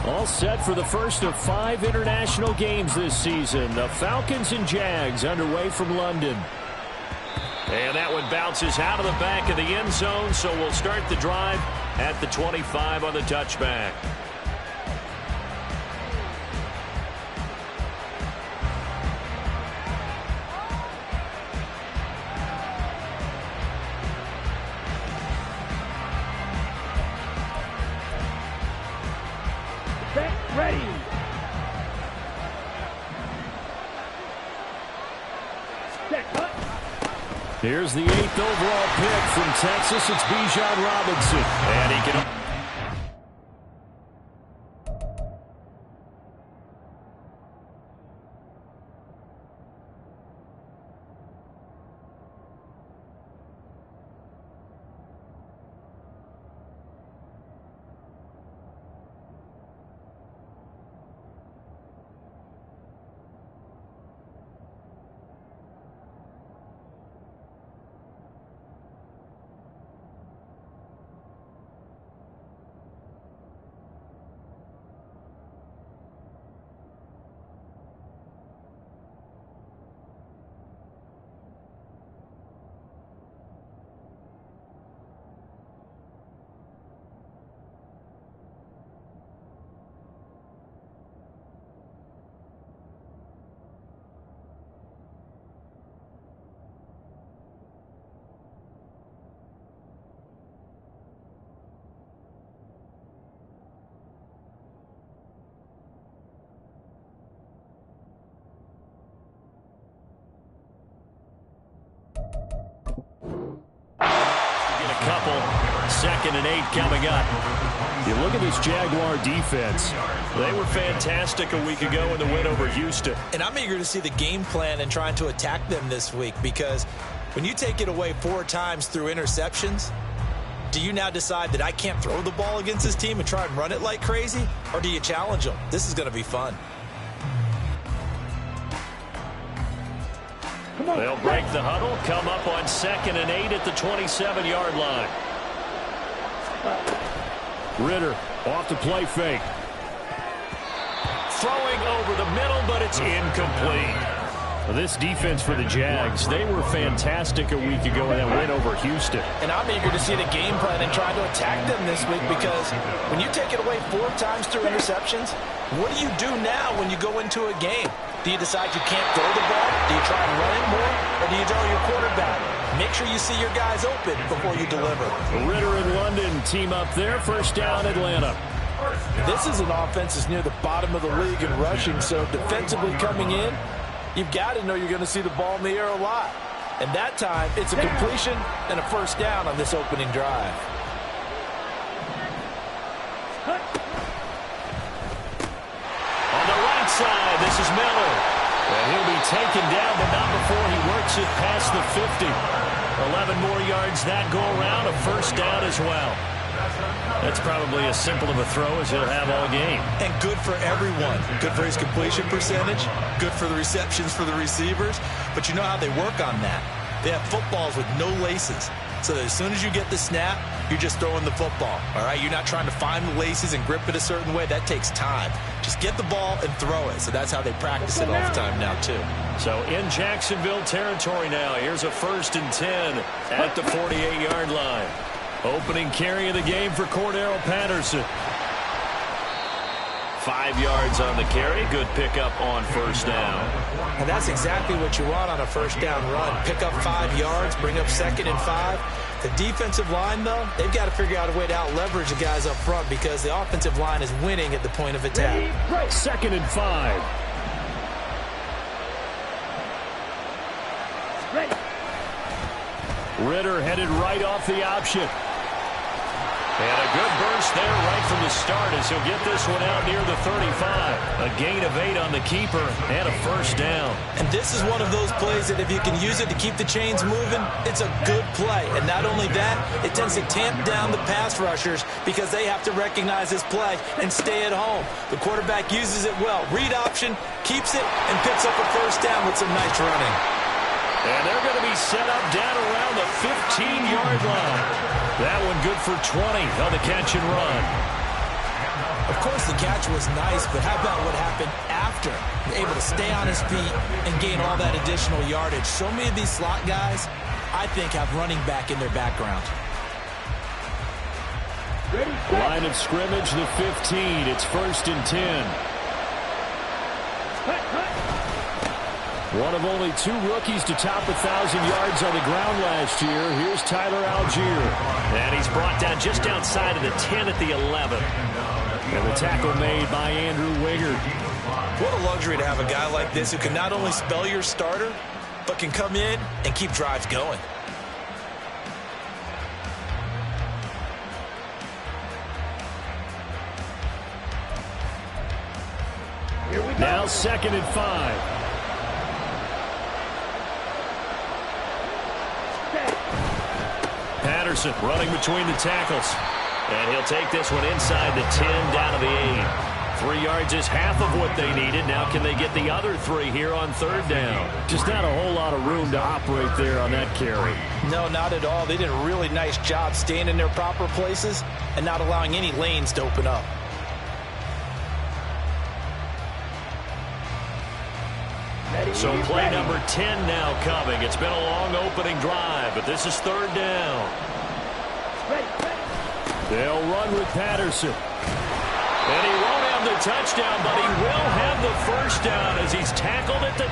All set for the first of 5 international games this season. The Falcons and Jags underway from London. And that one bounces out of the back of the end zone, so we'll start the drive at the 25 on the touchback. Ready. Here's the 8th overall pick from Texas. It's Bijan Robinson. And he can... couple. 2nd and 8 coming up. You look at this Jaguar defense. They were fantastic a week ago in the win over Houston. And I'm eager to see the game plan and trying to attack them this week, because when you take it away 4 times through interceptions, do you now decide that I can't throw the ball against this team and try and run it like crazy? Or do you challenge them? This is going to be fun. They'll break the huddle, come up on 2nd and 8 at the 27-yard line. Ridder off the play fake. Throwing over the middle, but it's incomplete. Well, this defense for the Jags, they were fantastic a week ago in that win over Houston. And I'm eager to see the game plan and try to attack them this week, because when you take it away 4 times through interceptions, what do you do now when you go into a game? Do you decide you can't throw the ball? Do you try and run it more? Or do you tell your quarterback, make sure you see your guys open before you deliver? Ridder and London team up there. First down, Atlanta. This is an offense that's near the bottom of the league in rushing, so defensively coming in, you've got to know you're going to see the ball in the air a lot. And that time, it's a completion and a first down on this opening drive. On the right side, this is Miller. And he'll be taken down, but not before he works it past the 50. 11 more yards that go around, a first down as well. That's probably as simple of a throw as he'll have all game. And good for everyone. Good for his completion percentage. Good for the receptions for the receivers. But you know how they work on that. They have footballs with no laces. So that as soon as you get the snap, you're just throwing the football. All right? You're not trying to find the laces and grip it a certain way. That takes time. Just get the ball and throw it. So that's how they practice it all the time now, too. So in Jacksonville territory now. Here's a 1st and 10 at the 48-yard line. Opening carry of the game for Cordero Patterson. 5 yards on the carry. Good pickup on first down. And that's exactly what you want on a first down run. Pick up 5 yards, bring up 2nd and 5. The defensive line, though, they've got to figure out a way to out-leverage the guys up front, because the offensive line is winning at the point of attack. 2nd and 5. Ridder headed right off the option. And a good burst there right from the start as he'll get this one out near the 35. A gain of 8 on the keeper and a first down. And this is one of those plays that if you can use it to keep the chains moving, it's a good play. And not only that, it tends to tamp down the pass rushers, because they have to recognize this play and stay at home. The quarterback uses it well. Read option, keeps it, and picks up a first down with some nice running. And they're going to be set up down around the 15-yard line. That one good for 20 on the catch and run. Of course, the catch was nice, but how about what happened after? Able to stay on his feet and gain all that additional yardage. So many of these slot guys, I think, have running back in their background. Line of scrimmage, the 15. It's 1st and 10. One of only 2 rookies to top 1,000 yards on the ground last year. Here's Tyler Algier. And he's brought down just outside of the 10 at the 11. And the tackle made by Andrew Wingard. What a luxury to have a guy like this who can not only spell your starter, but can come in and keep drives going. Now 2nd and 5. Patterson running between the tackles. And he'll take this one inside the 10 down to the 8. 3 yards is half of what they needed. Now can they get the other 3 here on 3rd down? Just not a whole lot of room to operate there on that carry. No, not at all. They did a really nice job staying in their proper places and not allowing any lanes to open up. So play number 10 now coming. It's been a long opening drive, but this is 3rd down. They'll run with Patterson. And he won't have the touchdown, but he will have the 1st down as he's tackled at the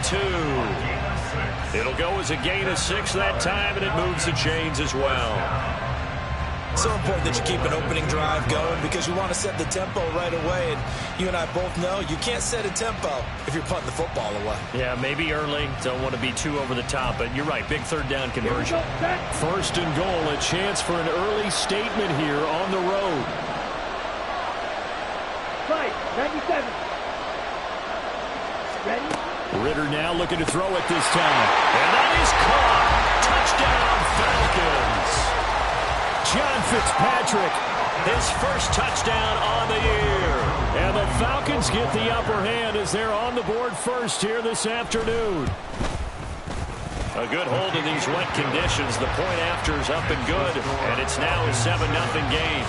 2. It'll go as a gain of 6 that time, and it moves the chains as well. So important that you keep an opening drive going because you want to set the tempo right away. And you and I both know you can't set a tempo if you're putting the football away. Yeah, maybe early. Don't want to be too over the top, but you're right. Big 3rd down conversion. 1st and goal. A chance for an early statement here on the road. Right, 97. Ready? Ritter now looking to throw it this time. And that is caught. Touchdown, Falcons. John Fitzpatrick, his 1st touchdown on the year. And the Falcons get the upper hand as they're on the board first here this afternoon. A good hold in these wet conditions. The point after is up and good, and it's now a 7-0 game.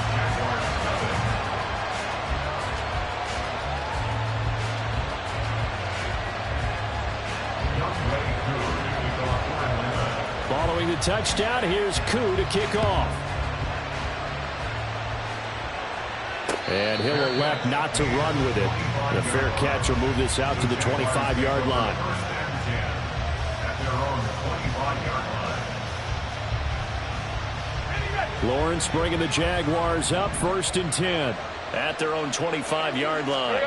Following the touchdown, here's Koo to kick off. And he'll elect not to run with it. The fair catch will move this out to the 25-yard line. Lawrence bringing the Jaguars up 1st and 10 at their own 25-yard line.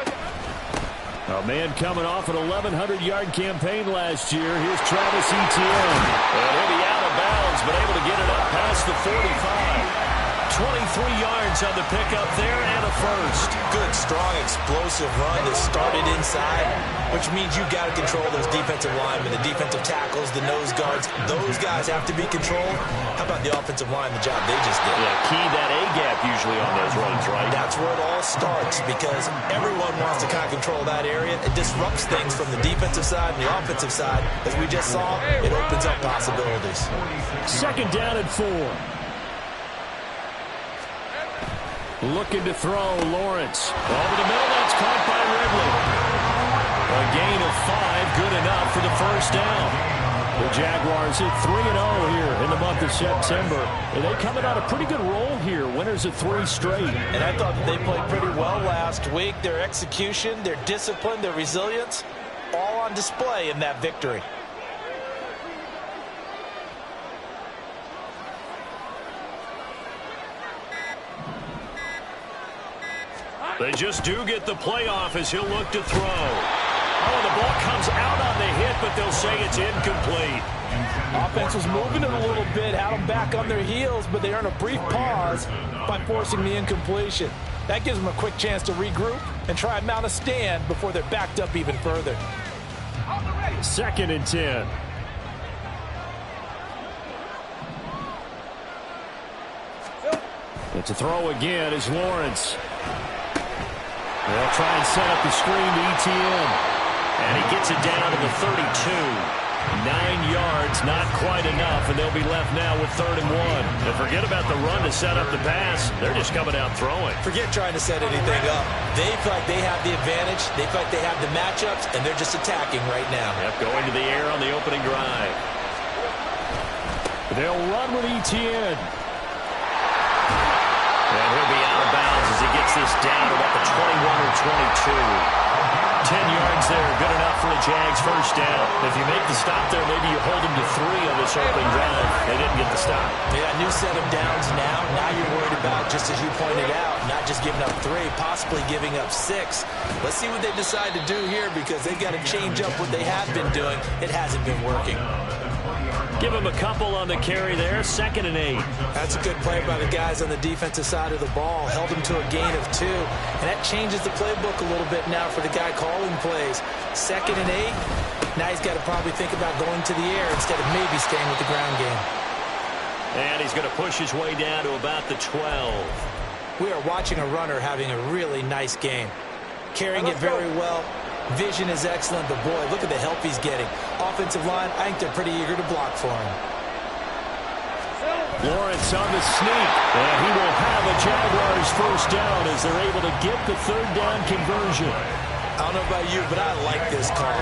A man coming off an 1,100-yard campaign last year. Here's Travis Etienne. And he'll be out of bounds, but able to get it up past the 45. 23 yards on the pickup there and a 1st. Good, strong, explosive run that started inside, which means you've got to control those defensive linemen, the defensive tackles, the nose guards. Those guys have to be controlled. How about the offensive line, the job they just did? Yeah, key that A-gap usually on those runs, right? That's where it all starts because everyone wants to kind of control that area. It disrupts things from the defensive side and the offensive side. As we just saw, it opens up possibilities. 2nd down and 4. Looking to throw, Lawrence. Over the middle, that's caught by Ridley. A gain of 5, good enough for the 1st down. The Jaguars at 3-0 here in the month of September. And they coming on a pretty good roll here, winners of 3 straight. And I thought that they played pretty well last week. Their execution, their discipline, their resilience, all on display in that victory. They just do get the playoff as he'll look to throw. Oh, the ball comes out on the hit, but they'll say it's incomplete. Offense was moving it a little bit, had them back on their heels, but they earn a brief pause by forcing the incompletion. That gives them a quick chance to regroup and try and mount a stand before they're backed up even further. 2nd and 10. It's a throw again as Lawrence. They'll try and set up the screen to Etienne. And he gets it down to the 32. 9 yards, not quite enough, and they'll be left now with 3rd and 1. And forget about the run to set up the pass. They're just coming out throwing. Forget trying to set anything up. They feel like they have the advantage. They feel like they have the matchups, and they're just attacking right now. Yep, going to the air on the opening drive. They'll run with Etienne. And he'll be out of bounds as he gets this down to about the 21 or 22. 10 yards there, good enough for a Jags first down. If you make the stop there, maybe you hold them to 3 on this opening drive. They didn't get the stop. Yeah, new set of downs now. Now you're worried about, just as you pointed out, not just giving up 3, possibly giving up 6. Let's see what they decide to do here because they've got to change up what they have been doing. It hasn't been working. Give him a couple on the carry there, 2nd and 8. That's a good play by the guys on the defensive side of the ball. Held him to a gain of 2. And that changes the playbook a little bit now for the guy calling plays. 2nd and 8. Now he's got to probably think about going to the air instead of maybe staying with the ground game. And he's going to push his way down to about the 12. We are watching a runner having a really nice game. Carrying it very well. Vision is excellent, but boy, look at the help he's getting. Offensive line, I think they're pretty eager to block for him. Lawrence on the sneak, and he will have a Jaguars first down as they're able to get the 3rd down conversion. I don't know about you, but I like this call.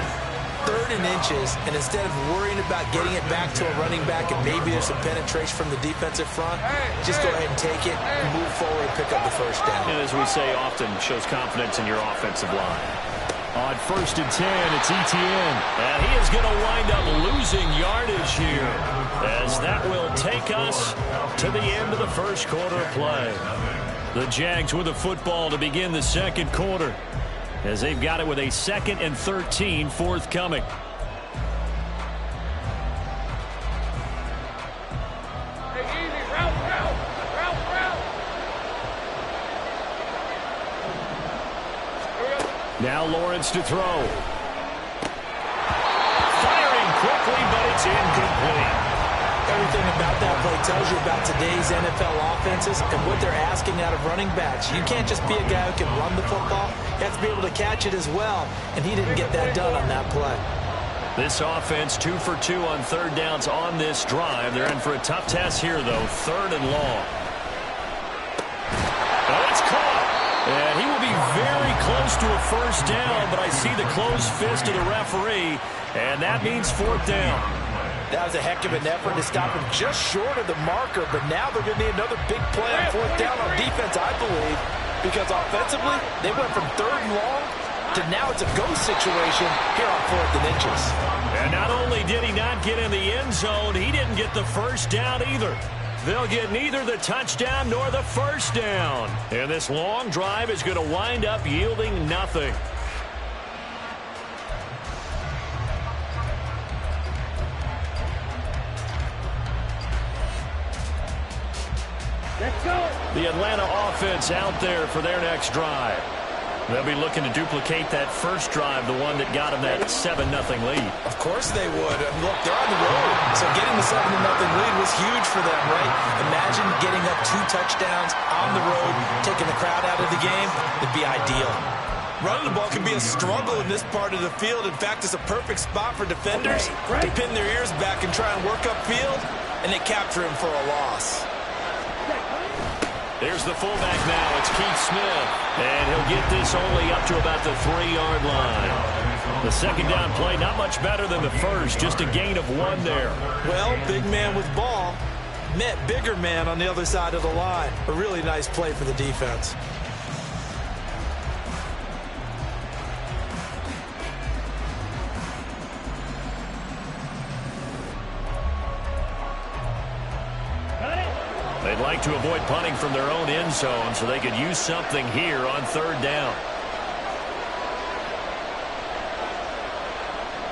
3rd and inches, and instead of worrying about getting it back to a running back and maybe there's some penetration from the defensive front, just go ahead and take it and move forward and pick up the first down. And as we say often, shows confidence in your offensive line. On 1st and 10, it's Etienne. And he is going to wind up losing yardage here as that will take us to the end of the first quarter of play. The Jags with the football to begin the 2nd quarter as they've got it with a 2nd and 13 forthcoming. Now Lawrence to throw. Firing quickly, but it's incomplete. Everything about that play tells you about today's NFL offenses and what they're asking out of running backs. You can't just be a guy who can run the football. You have to be able to catch it as well, and he didn't get that done on that play. This offense 2 for 2 on 3rd downs on this drive. They're in for a tough test here, though. 3rd and long. Oh, it's caught. And he will be very close to a first down, but I see the closed fist of the referee, and that means 4th down. That was a heck of an effort to stop him just short of the marker, but now they're going to need another big play on 4th down on defense, I believe, because offensively, they went from 3rd and long to now it's a go situation here on 4th and inches. And not only did he not get in the end zone, he didn't get the first down either. They'll get neither the touchdown nor the first down. And this long drive is going to wind up yielding nothing. Let's go. The Atlanta offense out there for their next drive. They'll be looking to duplicate that first drive, the one that got them that 7-0 lead. Of course they would. I mean, look, they're on the road. So getting the 7-0 lead was huge for them, right? Imagine getting up 2 touchdowns on the road, taking the crowd out of the game. It'd be ideal. Running the ball can be a struggle in this part of the field. In fact, it's a perfect spot for defenders to pin their ears back and try and work upfield, and they capture him for a loss. There's the fullback now. It's Keith Smith. And he'll get this only up to about the 3-yard line. The 2nd down play, not much better than the first. Just a gain of 1 there. Well, big man with ball met bigger man on the other side of the line. A really nice play for the defense. They'd like to avoid punting from their own end zone so they could use something here on 3rd down.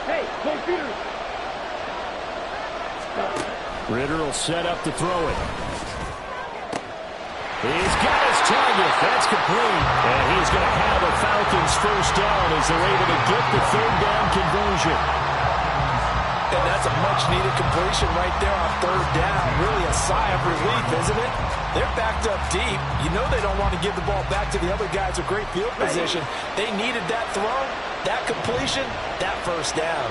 Hey, go Peter. Ritter will set up to throw it. He's got his target. That's complete. And he's going to have a Falcons first down as they're able to get the 3rd down conversion. And that's a much-needed completion right there on 3rd down. Really a sigh of relief, isn't it? They're backed up deep. You know they don't want to give the ball back to the other guys with great field position. They needed that throw, that completion, that first down.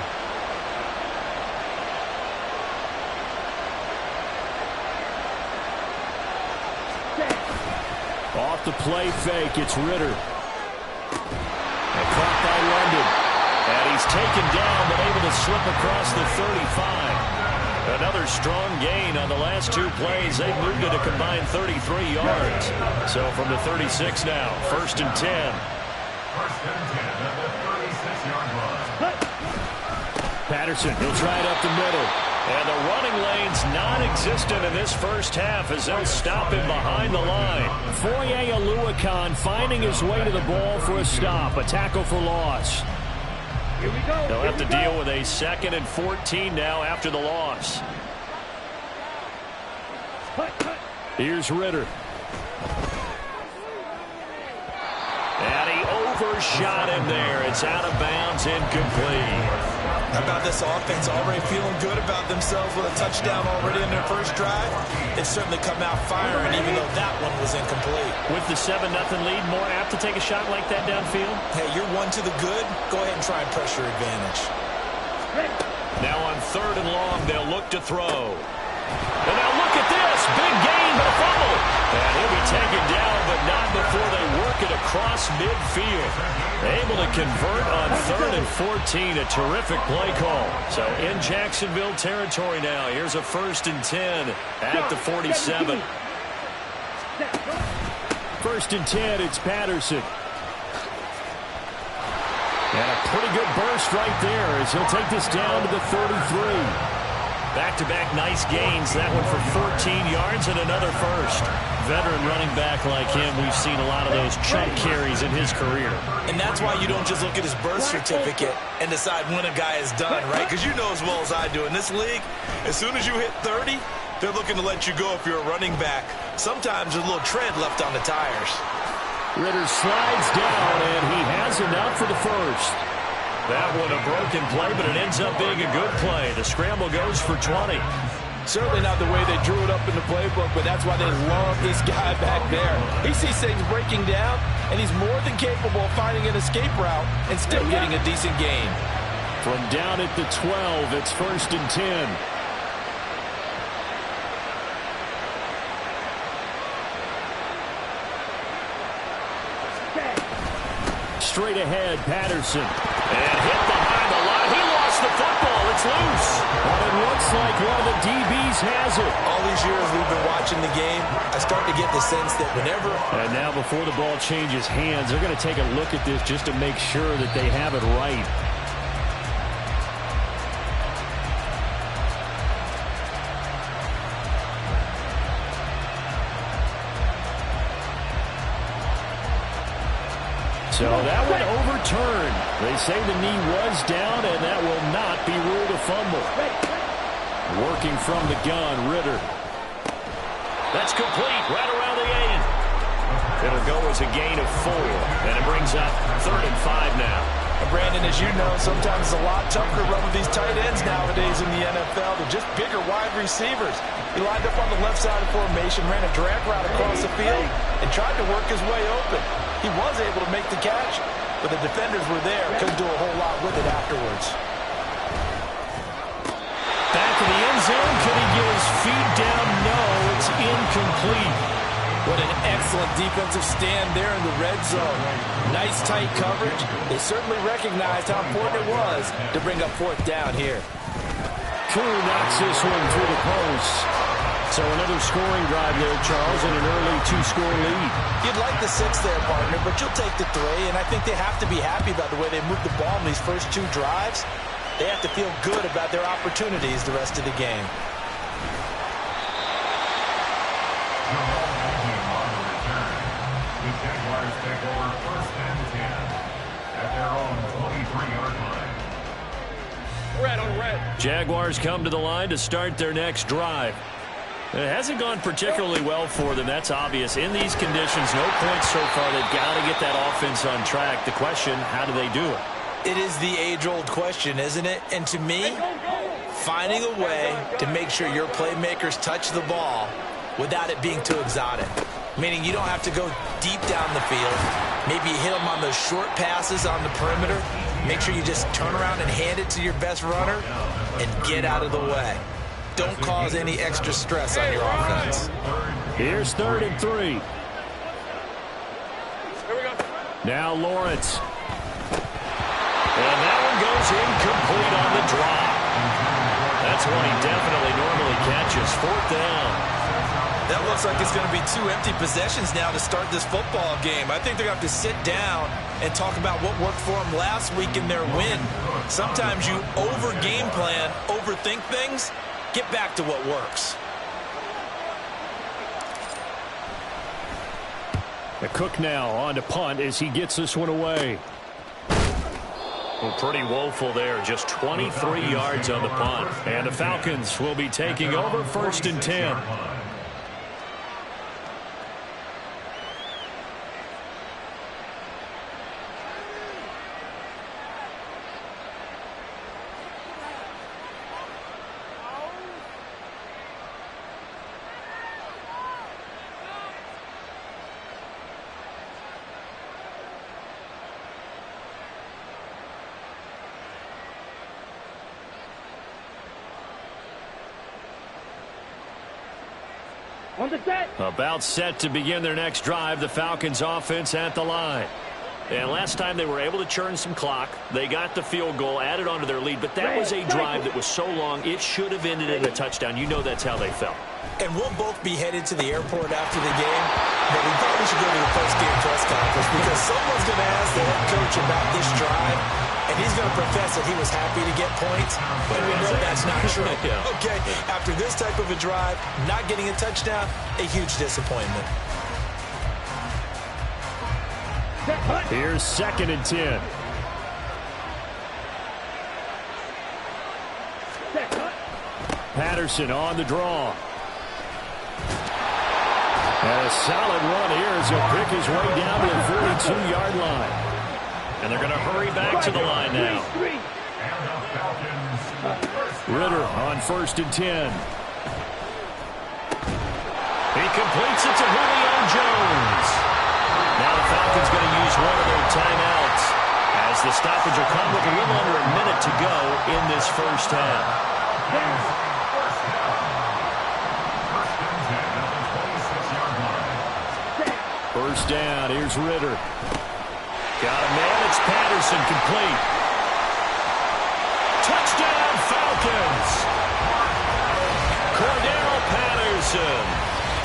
the play fake. It's Ritter. And caught by London. And he's taken down, but able to slip across the 35. Another strong gain on the last two plays. They've moved it a combined 33 yards. So from the 36 now, 1st and 10. 1st and 10 at the 36-yard line. Patterson, he'll try it up the middle. And the running lane's non-existent in this first half as they'll stop him behind the line. Foye Oluokun finding his way to the ball for a stop. A tackle for loss. Here we go. They'll have to deal with a 2nd and 14 now after the loss. Here's Ritter. And he overshot him there. It's out of bounds, incomplete. How about this offense already feeling good about themselves with a touchdown already in their first drive? It's certainly come out firing, even though that one was incomplete. With the 7-0 lead, more apt to take a shot like that downfield? Hey, you're one to the good. Go ahead and try and pressure advantage. Now on 3rd and long, they'll look to throw. And now look at this. Big gain, but a fumble. And he'll be taken down, but not before they work it across midfield. Able to convert on 3rd and 14. A terrific play call. So in Jacksonville territory now. Here's a 1st and 10 at the 47. 1st and 10, it's Patterson. And a pretty good burst right there as he'll take this down to the 33. Back-to-back nice gains. That one for 14 yards and another first. Veteran running back like him, we've seen a lot of those chunk carries in his career. And that's why you don't just look at his birth certificate and decide when a guy is done, right? Because you know as well as I do, in this league, as soon as you hit 30, they're looking to let you go if you're a running back. Sometimes there's a little tread left on the tires. Ritter slides down, and he has enough for the first. That one a broken play, but it ends up being a good play. The scramble goes for 20. Certainly not the way they drew it up in the playbook, but that's why they love this guy back there. He sees things breaking down, and he's more than capable of finding an escape route and still getting a decent gain. From down at the 12, it's 1st and 10. Straight ahead, Patterson. And hit behind the line. He lost the football. It's loose. But it looks like one of the DBs has it. All these years we've been watching the game, I start to get the sense that whenever... And now before the ball changes hands, they're going to take a look at this just to make sure that they have it right. So that one overturned. They say the knee was down, and that will not be ruled a fumble. Working from the gun, Ritter. That's complete right around the 8. It'll go as a gain of 4, and it brings up 3rd and 5 now. And Brandon, as you know, sometimes it's a lot tougher to run with these tight ends nowadays in the NFL. They're just bigger wide receivers. He lined up on the left side of formation, ran a drag route across the field, and tried to work his way open. He was able to make the catch, but the defenders were there. Couldn't do a whole lot with it afterwards. Back to the end zone. Could he get his feet down? No, it's incomplete. What an excellent defensive stand there in the red zone. Nice tight coverage. They certainly recognized how important it was to bring up 4th down here. Koo knocks this one through the post. So another scoring drive there, Charles, and an early 2-score lead. You'd like the 6 there, partner, but you'll take the 3, and I think they have to be happy about the way they moved the ball in these first 2 drives. They have to feel good about their opportunities the rest of the game. The Jaguars take over 1st and 10 at their own 23-yard line. Red on red. Jaguars come to the line to start their next drive. It hasn't gone particularly well for them. That's obvious. In these conditions, no points so far. They've got to get that offense on track. The question, how do they do it? It is the age-old question, isn't it? And to me, finding a way to make sure your playmakers touch the ball without it being too exotic. Meaning you don't have to go deep down the field. Maybe you hit them on those short passes on the perimeter. Make sure you just turn around and hand it to your best runner and get out of the way. Don't cause any extra stress on your offense. Here's 3rd and 3. Now Lawrence. And that one goes incomplete on the drop. That's one he definitely normally catches. 4th down. That looks like it's going to be 2 empty possessions now to start this football game. I think they're going to have to sit down and talk about what worked for them last week in their win. Sometimes you over-game plan, overthink things. Get back to what works. The Cook now on to punt as he gets this one away. Well, pretty woeful there. Just 23 yards on the punt. And the Falcons will be taking over 1st and 10. About set to begin their next drive. The Falcons offense at the line. And last time they were able to churn some clock. They got the field goal, added onto their lead. But that was a drive that was so long, it should have ended in a touchdown. You know that's how they felt. And we'll both be headed to the airport after the game. But we probably should go to the post-game press conference because someone's going to ask the head coach about this drive. And he's going to profess that he was happy to get points, but we know that's not true. Okay, after this type of a drive, not getting a touchdown, a huge disappointment. Here's 2nd and 10. Patterson on the draw. And a solid run here as he'll pick his way down to the 42-yard line. And they're going to hurry back to the line now. Ritter on 1st and 10. He completes it to Julio Jones. Now the Falcons going to use one of their timeouts as the stoppage will come with a little under a minute to go in this 1st half. First down, here's Ritter. Got a man, it's Patterson, complete. Touchdown, Falcons! Cordell Patterson,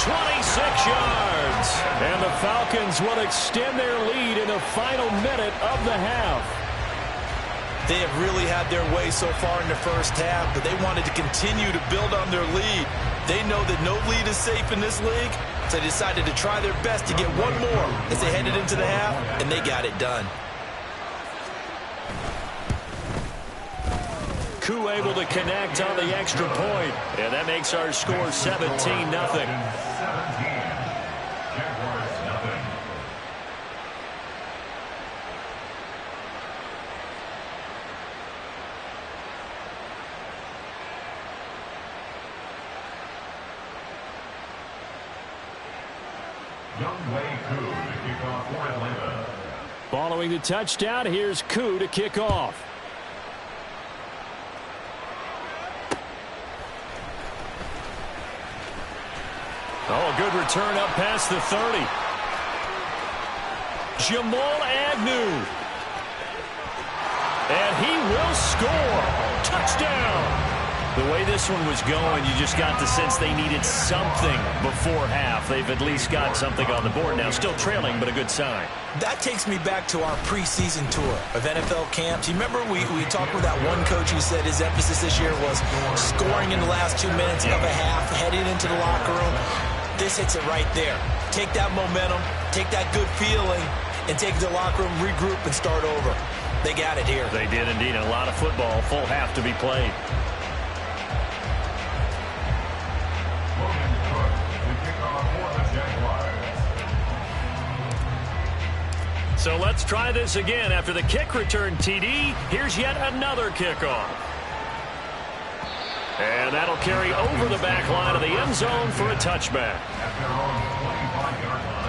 26 yards. And the Falcons will extend their lead in the final minute of the half. They have really had their way so far in the 1st half, but they wanted to continue to build on their lead. They know that no lead is safe in this league, so they decided to try their best to get one more as they headed into the half, and they got it done. Koo able to connect on the extra point, and that makes our score 17-0. Following the touchdown, here's Koo to kick off. Oh, good return up past the 30. Jamal Agnew. And he will score. Touchdown. The way this one was going, you just got the sense they needed something before half. They've at least got something on the board now. Still trailing, but a good sign. That takes me back to our preseason tour of NFL camps. You remember we talked with that one coach who said his emphasis this year was scoring in the last 2 minutes of a half, heading into the locker room. This hits it right there. Take that momentum, take that good feeling, and take it to the locker room, regroup, and start over. They got it here. They did indeed. A lot of football, full half to be played. So let's try this again. After the kick return TD, here's yet another kickoff. And that'll carry over the back line of the end zone for a touchback. At their own 25-yard line.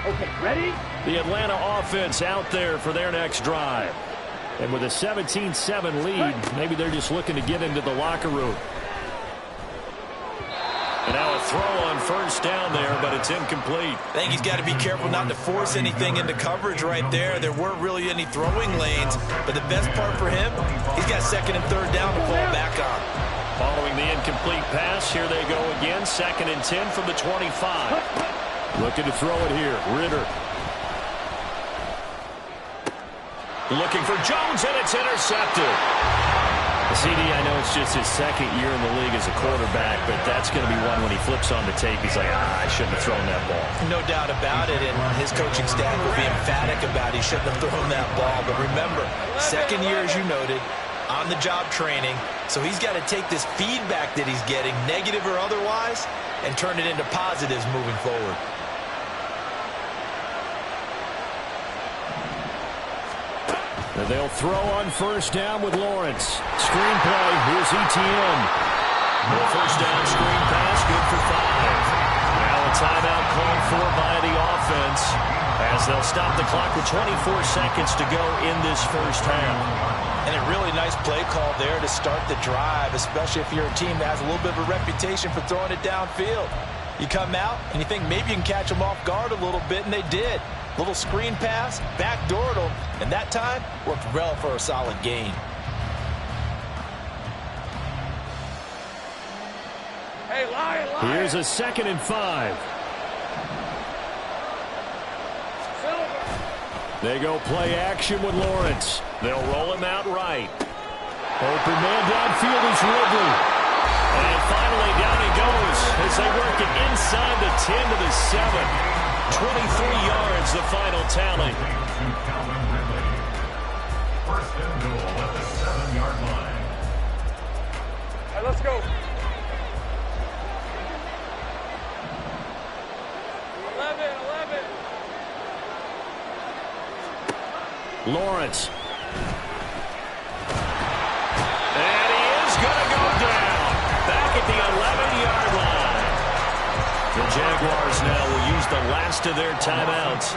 Okay, ready? The Atlanta offense out there for their next drive. And with a 17-7 lead, maybe they're just looking to get into the locker room. And now a throw on first down there, but it's incomplete. I think he's got to be careful not to force anything into coverage right there. There weren't really any throwing lanes, but the best part for him, he's got second and third down to fall back on. Following the incomplete pass, here they go again. 2nd and 10 from the 25. Looking to throw it here. Ritter. Looking for Jones, and it's intercepted. CD, I know it's just his second year in the league as a quarterback, but that's going to be one when he flips on the tape, he's like, I shouldn't have thrown that ball. No doubt about it, and his coaching staff will be emphatic about he shouldn't have thrown that ball. But remember, second year, as you noted, on-the-job training, so he's got to take this feedback that he's getting, negative or otherwise, and turn it into positives moving forward. And they'll throw on first down with Lawrence. Screen play, here's Etienne. The first down screen pass, good for 5. Now a timeout called for by the offense as they'll stop the clock with 24 seconds to go in this first half. And a really nice play call there to start the drive, especially if you're a team that has a little bit of a reputation for throwing it downfield. You come out and you think maybe you can catch them off guard a little bit, and they did. Little screen pass, backdoored them, and that time worked well for a solid gain. Hey, lie. Here's a 2nd and 5. They go play action with Lawrence. They'll roll him out right. Open man downfield is Ridley. And finally down he goes as they work it inside the 10 to the 7. 23 yards, the final tally. First and goal at the 7-yard line. All right, let's go. 11. Lawrence. And he is going to go down. Back at the 11-yard line. The Jaguars now will use the last of their timeouts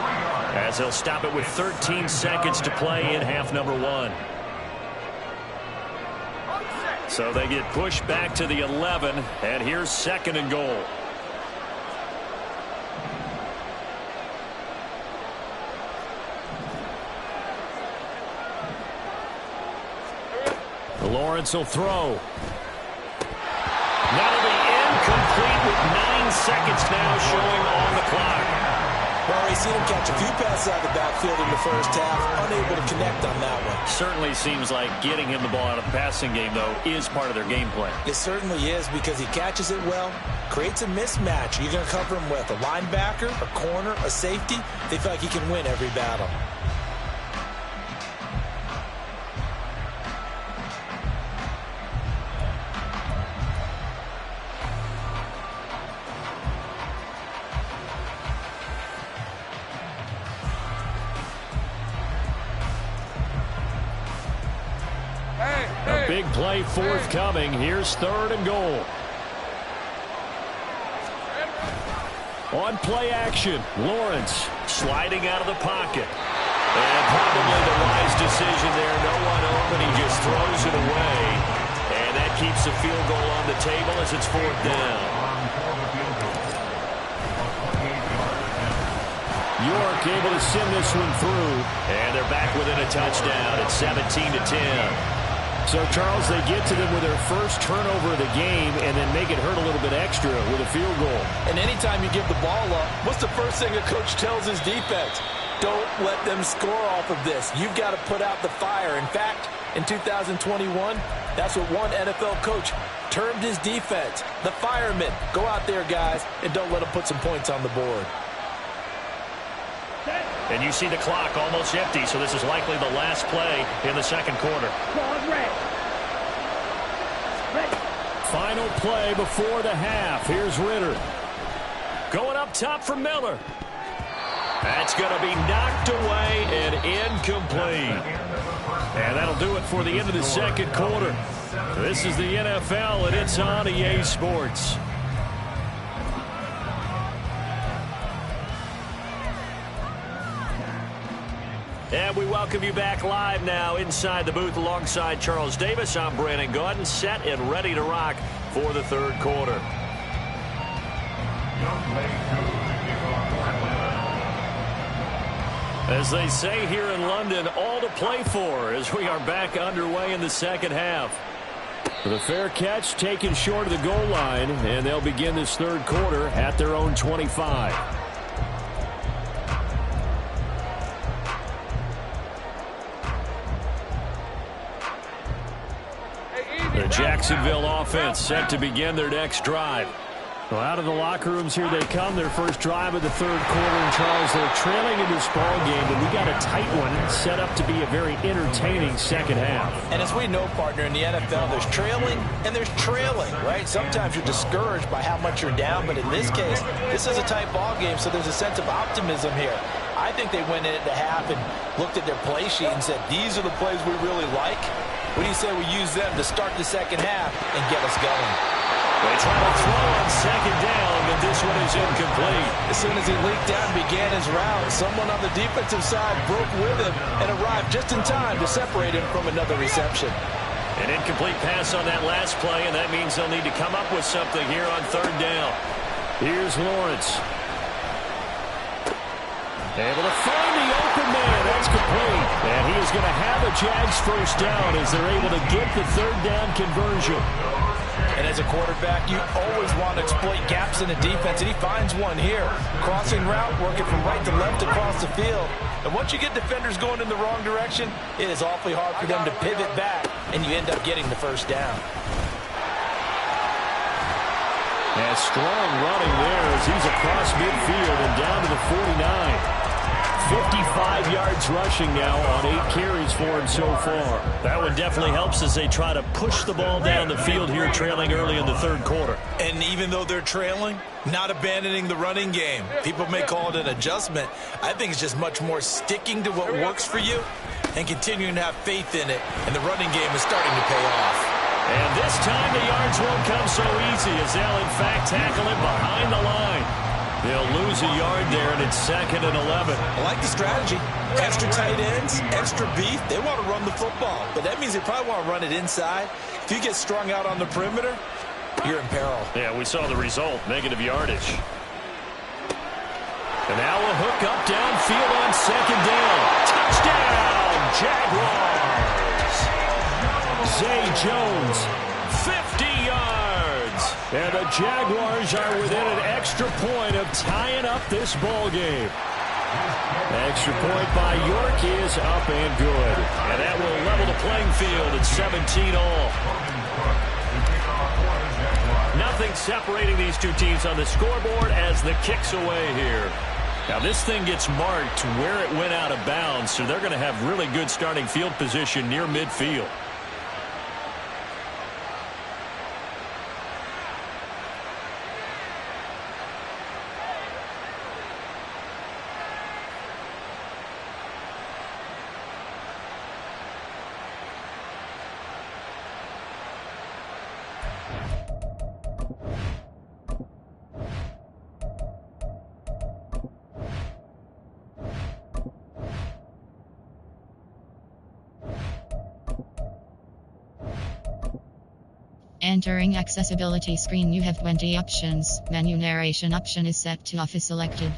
as they'll stop it with 13 seconds to play in half number 1. So they get pushed back to the 11, and here's 2nd and goal. Lawrence will throw. That'll be incomplete with 9 seconds now showing on the clock. Well, we've seen him catch a few passes out of the backfield in the first half, unable to connect on that one. Certainly seems like getting him the ball out of the passing game, though, is part of their game plan. It certainly is because he catches it well, creates a mismatch. You're going to cover him with a linebacker, a corner, a safety. They feel like he can win every battle. A big play forthcoming. Here's 3rd and goal. On play action, Lawrence sliding out of the pocket. And probably the wise decision there. No one open. He just throws it away. And that keeps the field goal on the table as it's 4th down. York able to send this one through. And they're back within a touchdown at 17-10. So, Charles, they get to them with their first turnover of the game and then make it hurt a little bit extra with a field goal. And anytime you give the ball up, what's the first thing a coach tells his defense? Don't let them score off of this. You've got to put out the fire. In fact, in 2021, that's what one NFL coach termed his defense. The firemen. Go out there, guys, and don't let them put some points on the board. And you see the clock almost empty, so this is likely the last play in the second quarter. Final play before the half. Here's Ritter. Going up top for Miller. That's going to be knocked away and incomplete. And that'll do it for the end of the second quarter. This is the NFL, and it's on EA Sports. And we welcome you back live now inside the booth alongside Charles Davis. I'm Brandon Gaudin, set and ready to rock for the third quarter. As they say here in London, all to play for as we are back underway in the second half. The fair catch taken short of the goal line, and they'll begin this third quarter at their own 25. The Jacksonville offense set to begin their next drive. Well, out of the locker rooms here they come, their first drive of the third quarter. And Charles, they're trailing in this ball game, but we got a tight one set up to be a very entertaining second half. And as we know, partner, in the NFL, there's trailing and there's trailing, right? Sometimes you're discouraged by how much you're down, but in this case, this is a tight ball game, so there's a sense of optimism here. I think they went into half and looked at their play sheet and said, these are the plays we really like. What do you say we use them to start the second half and get us going? They try to throw on second down, but this one is incomplete. As soon as he leaked down and began his route, someone on the defensive side broke with him and arrived just in time to separate him from another reception. An incomplete pass on that last play, and that means they'll need to come up with something here on third down. Here's Lawrence. Able to find the open man. That's complete. And he is going to have a Jags first down as they're able to get the third down conversion. And as a quarterback, you always want to exploit gaps in the defense, and he finds one here. Crossing route, working from right to left across the field. And once you get defenders going in the wrong direction, it is awfully hard for them to pivot back, and you end up getting the first down. And strong running there as he's across midfield and down to the 49. 55 yards rushing now on 8 carries for him so far. That one definitely helps as they try to push the ball down the field here, trailing early in the third quarter. And even though they're trailing, not abandoning the running game. People may call it an adjustment. I think it's just much more sticking to what works for you and continuing to have faith in it. And the running game is starting to pay off. And this time the yards won't come so easy as they'll in fact tackle him behind the line. They'll lose a yard there, and it's 2nd and 11. I like the strategy. Extra tight ends, extra beef. They want to run the football, but that means they probably want to run it inside. If you get strung out on the perimeter, you're in peril. Yeah, we saw the result, negative yardage. And now a hook up downfield on second down. Touchdown, Jaguars. Zay Jones, 50 yards. And the Jaguars are within an extra point of tying up this ball game. Extra point by York is up and good. And that will level the playing field at 17 all. Nothing separating these two teams on the scoreboard as the kick's away here. Now this thing gets marked where it went out of bounds, so they're going to have really good starting field position near midfield. Entering accessibility screen, you have 20 options. Menu narration option is set to off is selected.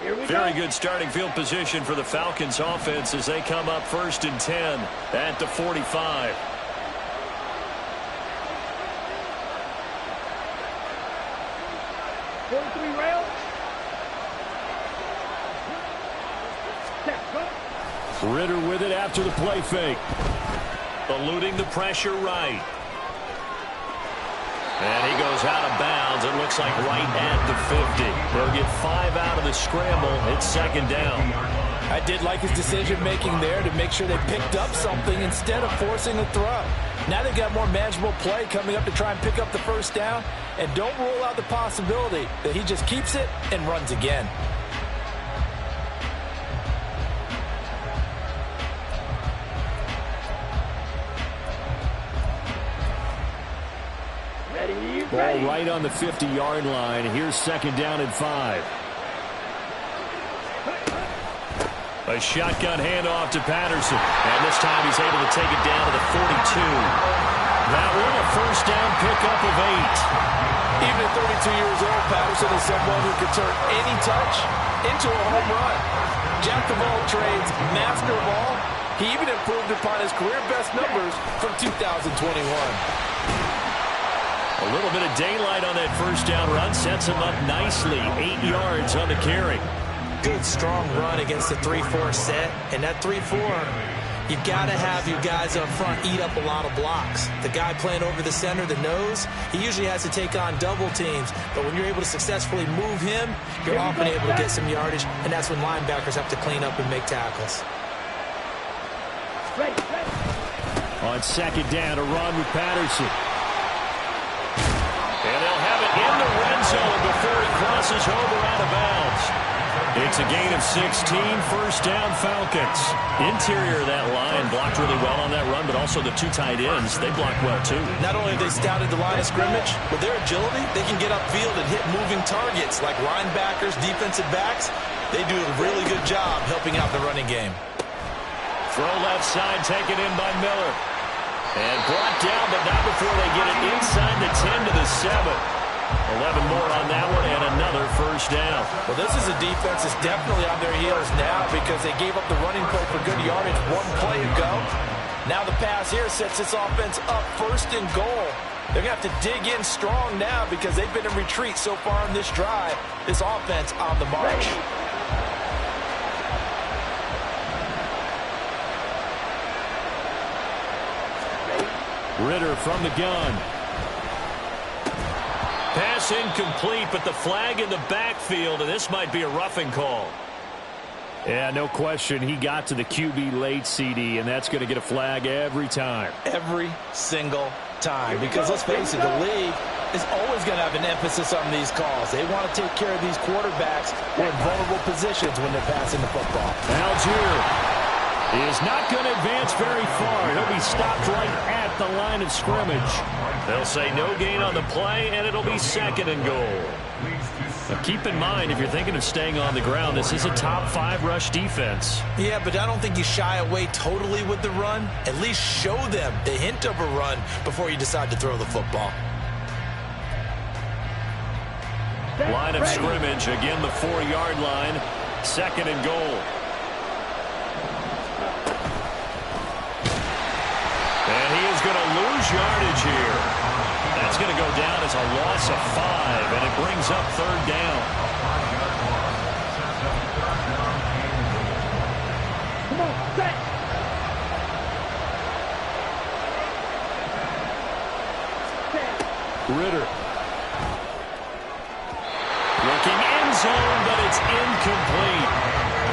Very good starting field position for the Falcons offense as they come up 1st and 10 at the 45. Ridder with it after the play fake. Eluding the pressure right. And he goes out of bounds. It looks like right at the 50. They'll get 5 out of the scramble. It's 2nd down. I did like his decision-making there to make sure they picked up something instead of forcing a throw. Now they've got more manageable play coming up to try and pick up the 1st down. And don't rule out the possibility that he just keeps it and runs again. Ball right on the 50-yard line. Here's 2nd down and 5. A shotgun handoff to Patterson. And this time he's able to take it down to the 42. That one a 1st down pickup of 8. Even at 32 years old, Patterson is someone who can turn any touch into a home run. Jack of all trades, master of all. He even improved upon his career best numbers from 2021. A little bit of daylight on that 1st down run sets him up nicely. 8 yards on the carry. Good, strong run against the 3-4 set. And that 3-4, you've got to have your guys up front eat up a lot of blocks. The guy playing over the center, the nose, he usually has to take on double teams. But when you're able to successfully move him, you're often able to get some yardage. And that's when linebackers have to clean up and make tackles. On 2nd down, a run with Patterson. And they'll have it in the red zone before he crosses over out of bounds. It's a gain of 16, 1st down Falcons. Interior of that line blocked really well on that run, but also the 2 tight ends, they blocked well too. Not only have they scouted the line of scrimmage, with their agility, they can get upfield and hit moving targets like linebackers, defensive backs. They do a really good job helping out the running game. Throw left side, taken in by Miller. And brought down, but not before they get it inside the 10 to the 7. 11 more on that one, and another 1st down. Well, this is a defense that's definitely on their heels now because they gave up the running play for good yardage 1 play ago. Now the pass here sets this offense up 1st and goal. They're going to have to dig in strong now because they've been in retreat so far in this drive. This offense on the march. Ridder from the gun. Pass incomplete, but the flag in the backfield, and this might be a roughing call. Yeah, no question. He got to the QB late, CD, and that's going to get a flag every time. Every single time. Because let's face it, the league is always going to have an emphasis on these calls. They want to take care of these quarterbacks who are in vulnerable positions when they're passing the football. Algier is not going to advance very far. He'll be stopped right at the line of scrimmage. They'll say no gain on the play, and it'll be 2nd and goal. Now keep in mind, if you're thinking of staying on the ground, this is a top 5 rush defense. Yeah, but I don't think you shy away totally with the run. At least show them the hint of a run before you decide to throw the football. Line of scrimmage, again the 4-yard line, 2nd and goal. And he is going to lose yardage here. That's going to go down as a loss of 5, and it brings up 3rd down. Come on, set. Ridder. Looking end zone, but it's incomplete.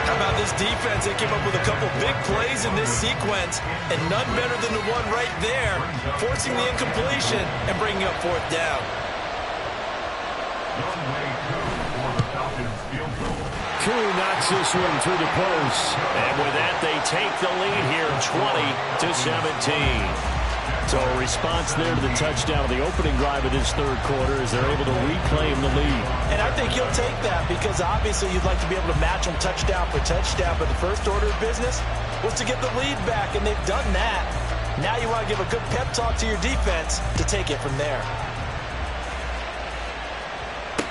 How about this defense? They came up with a couple big plays in this sequence, and none better than the one right there, forcing the incompletion and bringing up 4th down. Koo knocks this one through the post. And with that, they take the lead here, 20-17. So a response there to the touchdown of the opening drive of this 3rd quarter as they're able to reclaim the lead. And I think he'll take that because obviously you'd like to be able to match them touchdown for touchdown, but the first order of business was to get the lead back, and they've done that. Now you want to give a good pep talk to your defense to take it from there.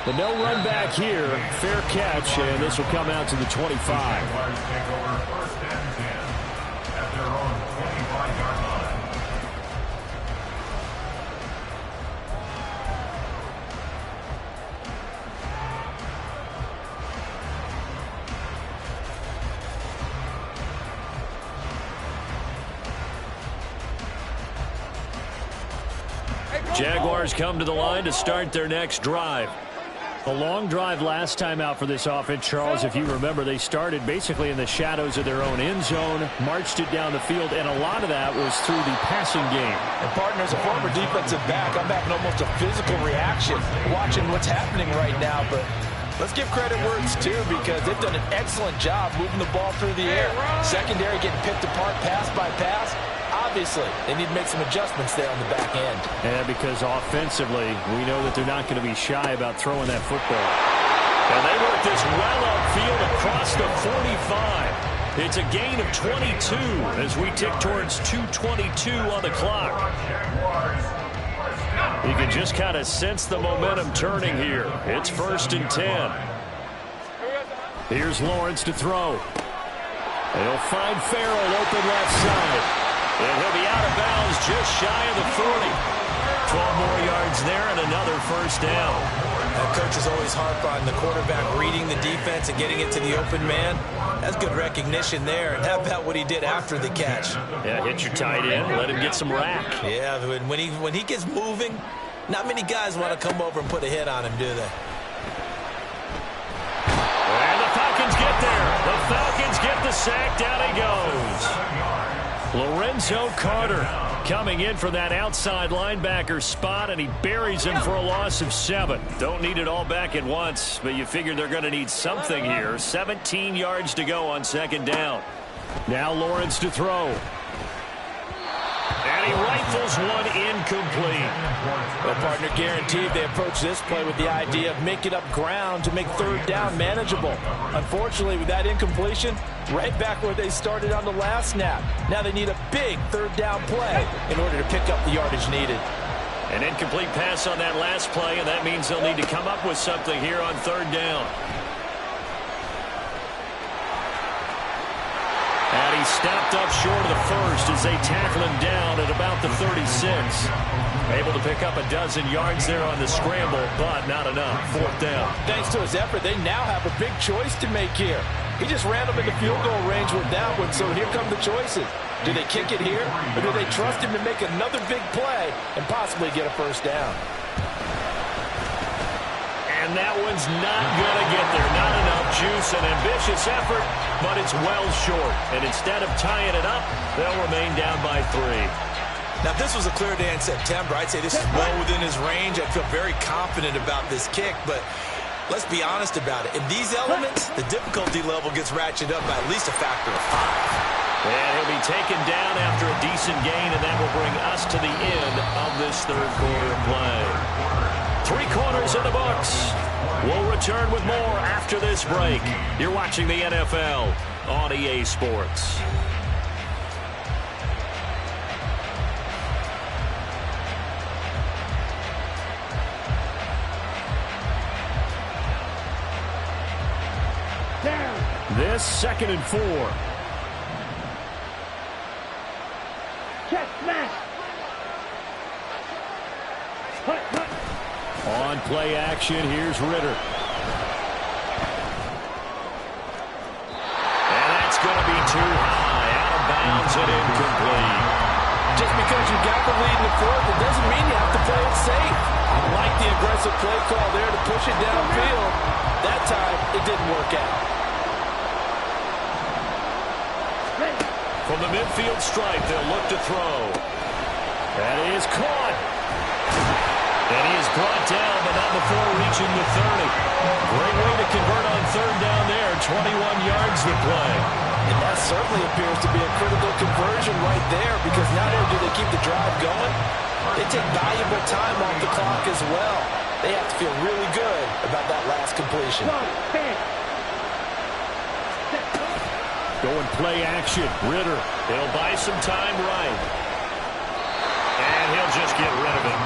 But no run back here. Fair catch, and this will come out to the 25. Jaguars take over first and 10 at their own 25-yard line. Jaguars come to the line to start their next drive. A long drive last time out for this offense, Charles. If you remember, they started basically in the shadows of their own end zone, marched it down the field, and a lot of that was through the passing game. And partner, as a former defensive back, I'm having almost a physical reaction watching what's happening right now. But let's give credit where it's due, because they've done an excellent job moving the ball through the air. Secondary getting picked apart pass by pass. Obviously, they need to make some adjustments there on the back end. Yeah, because offensively, we know that they're not going to be shy about throwing that football. And they work this well upfield across the 45. It's a gain of 22 as we tick towards 2:22 on the clock. You can just kind of sense the momentum turning here. It's 1st and 10. Here's Lawrence to throw. They'll find Farrell open left side. And he'll be out of bounds just shy of the 40. 12 more yards there and another first down. That coach is always harp on the quarterback reading the defense and getting it to the open man. That's good recognition there. And how about what he did after the catch? Yeah, hit your tight end, let him get some rack. Yeah, when he gets moving, not many guys want to come over and put a hit on him, do they? And the Falcons get there. The Falcons get the sack. Down he goes. Lorenzo Carter coming in for that outside linebacker spot, and he buries him for a loss of 7. Don't need it all back at once, but you figure they're going to need something here. 17 yards to go on 2nd down. Now Lawrence to throw. And he rifles one incomplete. Well, partner, guaranteed they approach this play with the idea of making up ground to make 3rd down manageable. Unfortunately, with that incompletion, right back where they started on the last snap. Now they need a big 3rd down play in order to pick up the yardage needed. An incomplete pass on that last play, and that means they'll need to come up with something here on 3rd down. And he stepped up short of the first as they tackle him down at about the 36. Able to pick up a dozen yards there on the scramble, but not enough. 4th down. Thanks to his effort, they now have a big choice to make here. He just ran them into field goal range with that one, so here come the choices. Do they kick it here, or do they trust him to make another big play and possibly get a 1st down? And that one's not going to get there. Not enough juice. An ambitious effort, but it's well short. And instead of tying it up, they'll remain down by 3. Now, if this was a clear day in September, I'd say this is well within his range. I feel very confident about this kick, but let's be honest about it. In these elements, the difficulty level gets ratcheted up by at least a factor of 5. And he'll be taken down after a decent gain, and that will bring us to the end of this 3rd quarter play. 3 quarters in the books. We'll return with more after this break. You're watching the NFL on EA Sports. This 2nd and 4. Check smash. On play action, here's Ritter. And that's going to be too high. Out of bounds and incomplete. Just because you got the lead in the 4th, it doesn't mean you have to play it safe. I like the aggressive play call there to push it downfield. That time, it didn't work out. From the midfield stripe, they'll look to throw. That is caught. And he is brought down, but not before reaching the 30. Great way to convert on 3rd down there. 21 yards to play. And that certainly appears to be a critical conversion right there, because not only do they keep the drive going, they take valuable time off the clock as well. They have to feel really good about that last completion. Going play action. Ritter. He'll buy some time right. And he'll just get rid of it.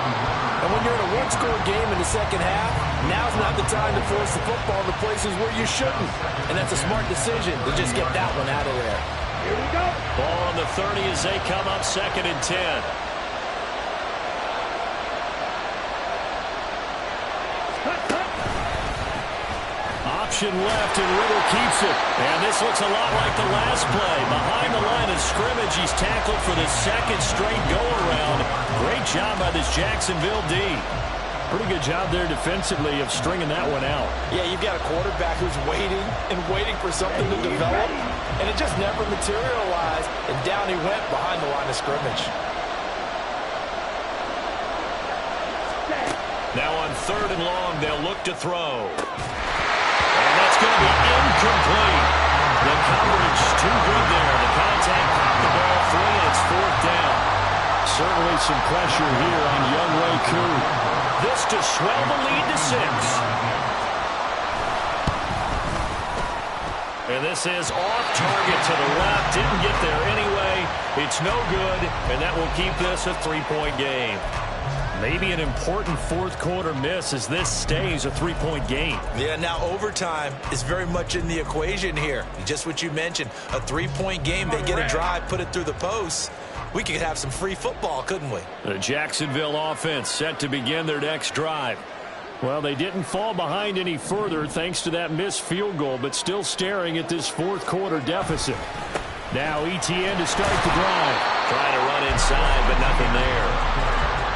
And when you're in a one-score game in the second half, now's not the time to force the football to places where you shouldn't. And that's a smart decision to just get that one out of there. Here we go. Ball on the 30 as they come up 2nd and 10. Option left, and Riddle keeps it. And this looks a lot like the last play. Behind the line of scrimmage, he's tackled for the 2nd straight go-around. Great job by this Jacksonville D. Pretty good job there defensively of stringing that one out. Yeah, you've got a quarterback who's waiting and waiting for something to develop, and it just never materialized, and down he went behind the line of scrimmage. Now on 3rd and long, they'll look to throw. And that's going to be incomplete. The coverage too good there. The contact popped the ball free, and it's 4th down. Certainly some pressure here on Younghoe Koo. This to swell the lead to 6. And this is off target to the left. Didn't get there anyway. It's no good, and that will keep this a 3-point game. Maybe an important 4th quarter miss as this stays a 3-point game. Yeah, now overtime is very much in the equation here. Just what you mentioned, a 3-point game. They get a drive, put it through the posts. We could have some free football, couldn't we? The Jacksonville offense set to begin their next drive. Well, they didn't fall behind any further thanks to that missed field goal, but still staring at this 4th quarter deficit. Now ETN to start the drive. Trying to run inside, but nothing there.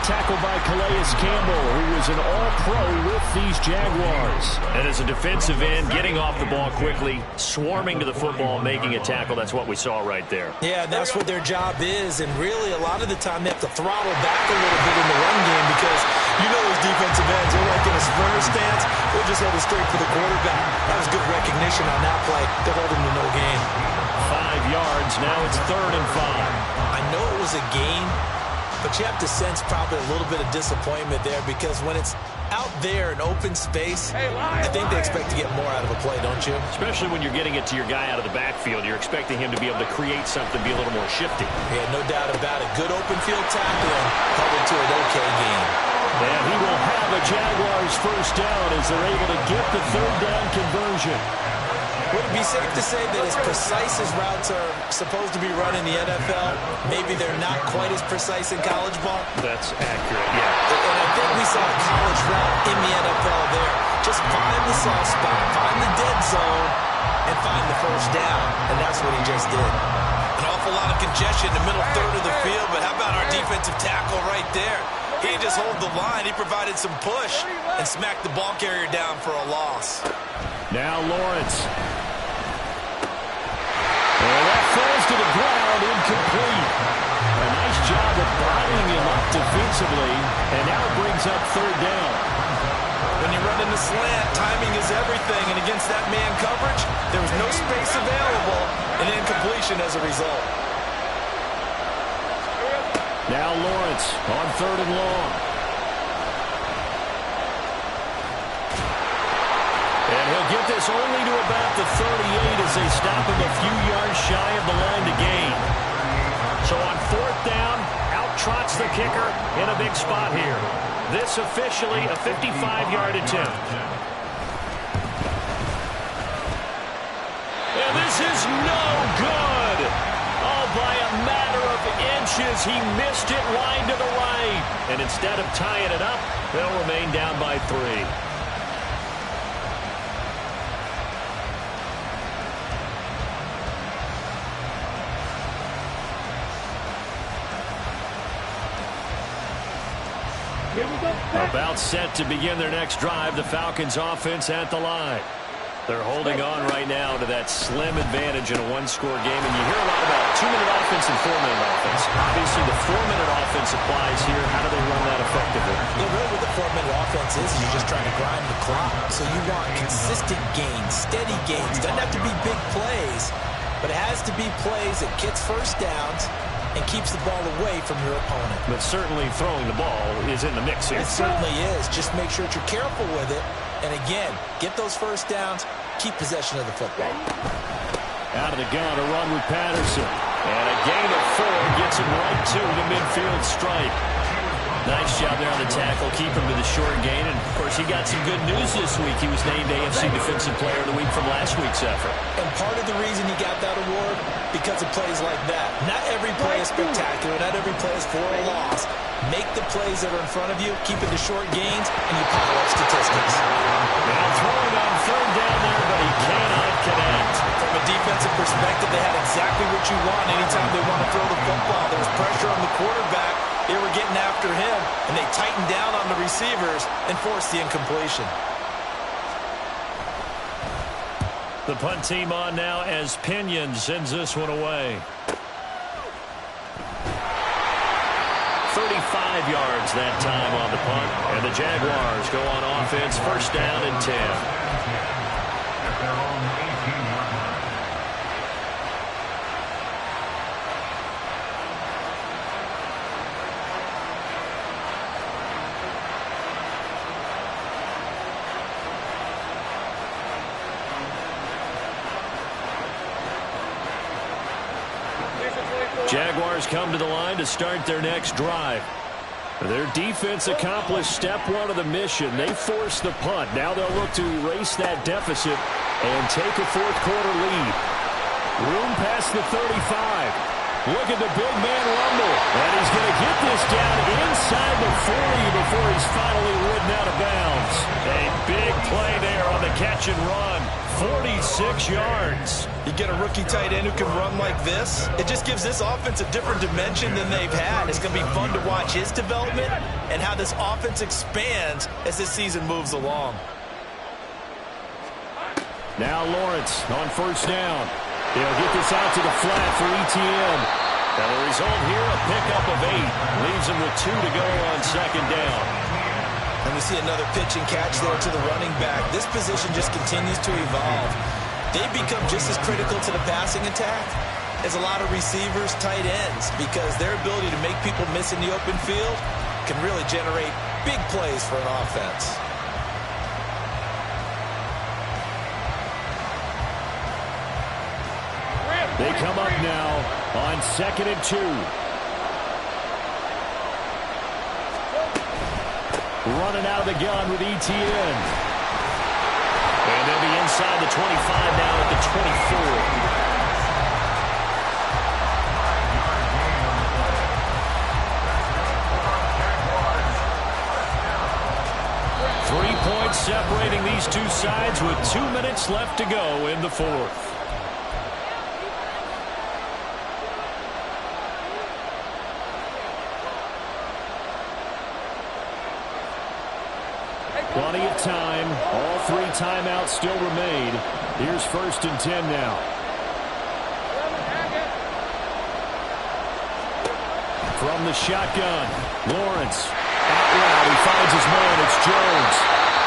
Tackled by Calais Campbell, who was an all-pro with these Jaguars. And as a defensive end, getting off the ball quickly, swarming to the football, making a tackle. That's what we saw right there. Yeah, that's what their job is. And really, a lot of the time, they have to throttle back a little bit in the run game because you know those defensive ends, they're like in a sprinter stance. They'll just hold it straight for the quarterback. That was good recognition on that play. They're holding to no gain. 5 yards. Now it's 3rd and 5. I know it was a gain, but you have to sense probably a little bit of disappointment there because when it's out there in open space, I think they expect to get more out of a play, don't you? Especially when you're getting it to your guy out of the backfield. You're expecting him to be able to create something, be a little more shifty. Yeah, no doubt about it. Good open field tackling, held into an okay game. And he will have a Jaguars 1st down as they're able to get the 3rd down conversion. Would it be safe to say that as precise as routes are supposed to be run in the NFL, maybe they're not quite as precise in college ball? That's accurate, yeah. And I think we saw a college route in the NFL there. Just find the soft spot, find the dead zone, and find the 1st down. And that's what he just did. An awful lot of congestion in the middle 3rd of the field, but how about our defensive tackle right there? He didn't just hold the line, he provided some push and smacked the ball carrier down for a loss. Now Lawrence. Well, that falls to the ground, incomplete. A nice job of bottling him up defensively, and now it brings up 3rd down. When you run in the slant, timing is everything, and against that man coverage, there was no space available, and incompletion as a result. Now Lawrence on 3rd and long. And he'll get this only to about the 38 as they stop him a few yards shy of the line to gain. So on 4th down, out trots the kicker in a big spot here. This officially a 55-yard attempt. And this is no good. Oh, by a matter of inches, he missed it line to the right. And instead of tying it up, they'll remain down by 3. About set to begin their next drive, the Falcons offense at the line. They're holding on right now to that slim advantage in a one-score game, and you hear a lot about 2-minute offense and 4-minute offense. Obviously, the 4-minute offense applies here. How do they run that effectively? Yeah, really what the 4-minute offense is you're just trying to grind the clock. So you want consistent gains, steady gains. Doesn't have to be big plays, but it has to be plays that gets 1st downs and keeps the ball away from your opponent. But certainly throwing the ball is in the mix here. It certainly is. Just make sure that you're careful with it. And again, get those 1st downs, keep possession of the football. Out of the gun, a run with Patterson. And a gain of 4 gets him right to the midfield stripe. Nice job there on the tackle, keep him to the short gain. And, of course, he got some good news this week. He was named AFC Defensive Player of the Week from last week's effort. And part of the reason he got that award, because of plays like that. Not every play is spectacular. Not every play is for a loss. Make the plays that are in front of you, keep it to short gains, and you pile up statistics. Now throwing on third down there, but he cannot connect. From a defensive perspective, they had exactly what you want anytime they want to throw the football. There was pressure on the quarterback. They were getting after him, and they tightened down on the receivers and forced the incompletion. The punt team on now as Pinion sends this one away. 35 yards that time on the punt, and the Jaguars go on offense, first down and 10. At their own 18-yard line. Jaguars come to the line to start their next drive. Their defense accomplished step one of the mission. They forced the punt. Now they'll look to erase that deficit and take a fourth quarter lead. Room past the 35. Look at the big man rumble. And he's going to get this down inside the 40 before he's finally ridden out of bounds. A big play there on the catch and run. 46 yards. You get a rookie tight end who can run like this, it just gives this offense a different dimension than they've had. It's going to be fun to watch his development and how this offense expands as this season moves along. Now Lawrence on first down. He'll get this out to the flat for ETN. And the result here, a pickup of 8. Leaves him with 2 to go on second down. And we see another pitch and catch there to the running back. This position just continues to evolve. They've become just as critical to the passing attack as a lot of receivers, tight ends, because their ability to make people miss in the open field can really generate big plays for an offense. They come up now on 2nd and 2. Running out of the gun with ETN. And they'll be inside the 25 now at the 24. 3 points separating these two sides with 2 minutes left to go in the fourth. Plenty of time. All 3 timeouts still remain. Here's 1st and 10 now. From the shotgun, Lawrence. Out route, he finds his man. It's Jones.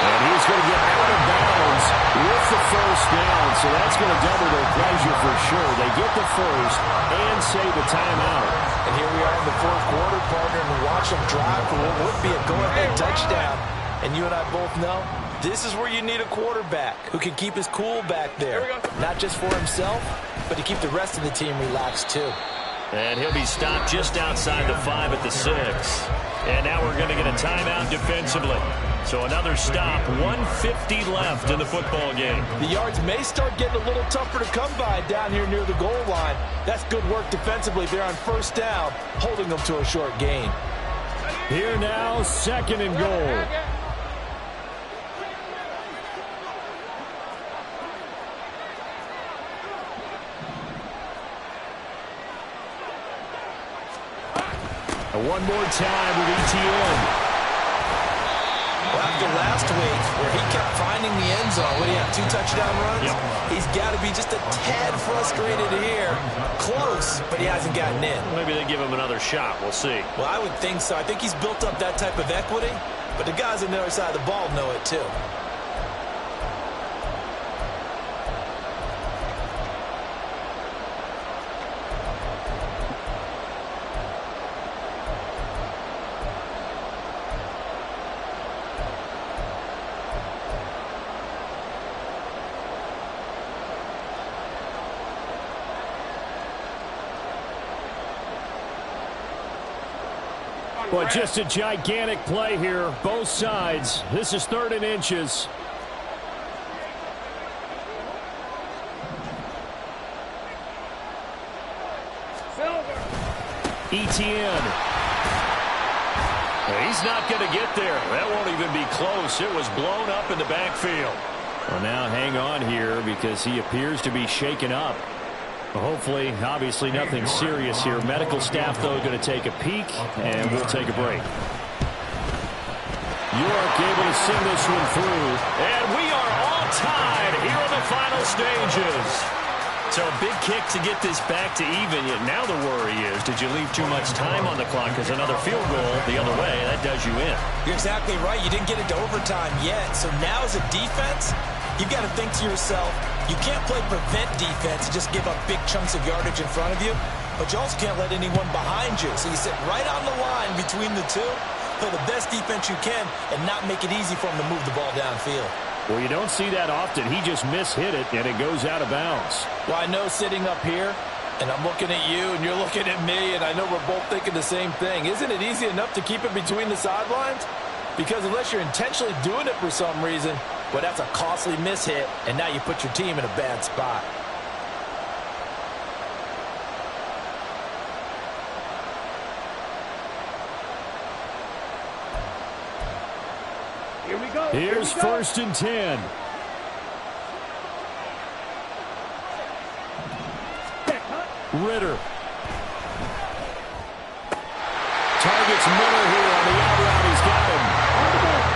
And he's going to get out of bounds with the first down. So that's going to double their pleasure for sure. They get the first and save a timeout. And here we are in the fourth quarter, partner, and watch them drive for what would be a go-ahead touchdown. And you and I both know this is where you need a quarterback who can keep his cool back there. Not just for himself, but to keep the rest of the team relaxed too. And he'll be stopped just outside the 5 at the 6. And now we're going to get a timeout defensively. So another stop, 1:50 left in the football game. The yards may start getting a little tougher to come by down here near the goal line. That's good work defensively there on first down, holding them to a short gain. Here now, 2nd and goal. One more time with ETN. Well, after last week, where he kept finding the end zone, what do you have, 2 touchdown runs? Yep. He's got to be just a tad frustrated here. Close, but he hasn't gotten in. Maybe they give him another shot. We'll see. Well, I would think so. I think he's built up that type of equity, but the guys on the other side of the ball know it too. Well, just a gigantic play here, both sides. This is 3rd and inches. Etienne. He's not going to get there. That won't even be close. It was blown up in the backfield. Well, now hang on here because he appears to be shaken up. Hopefully, obviously nothing serious here. Medical staff, though, going to take a peek, and we'll take a break. York able to send this one through. And we are all tied here in the final stages. So a big kick to get this back to even. Yet now the worry is, did you leave too much time on the clock? Because another field goal the other way, that does you in. You're exactly right. You didn't get into overtime yet. So now as a defense, you've got to think to yourself, you can't play prevent defense and just give up big chunks of yardage in front of you, but you also can't let anyone behind you. So you sit right on the line between the two, play the best defense you can, and not make it easy for them to move the ball downfield. Well, you don't see that often. He just mishit it, and it goes out of bounds. Well, I know sitting up here, and I'm looking at you, and you're looking at me, and I know we're both thinking the same thing. Isn't it easy enough to keep it between the sidelines? Because unless you're intentionally doing it for some reason, well, that's a costly mishit, and now you put your team in a bad spot. Here we go. Here's 1st and 10. Ritter. Targets Miller here on the out route. He's got him.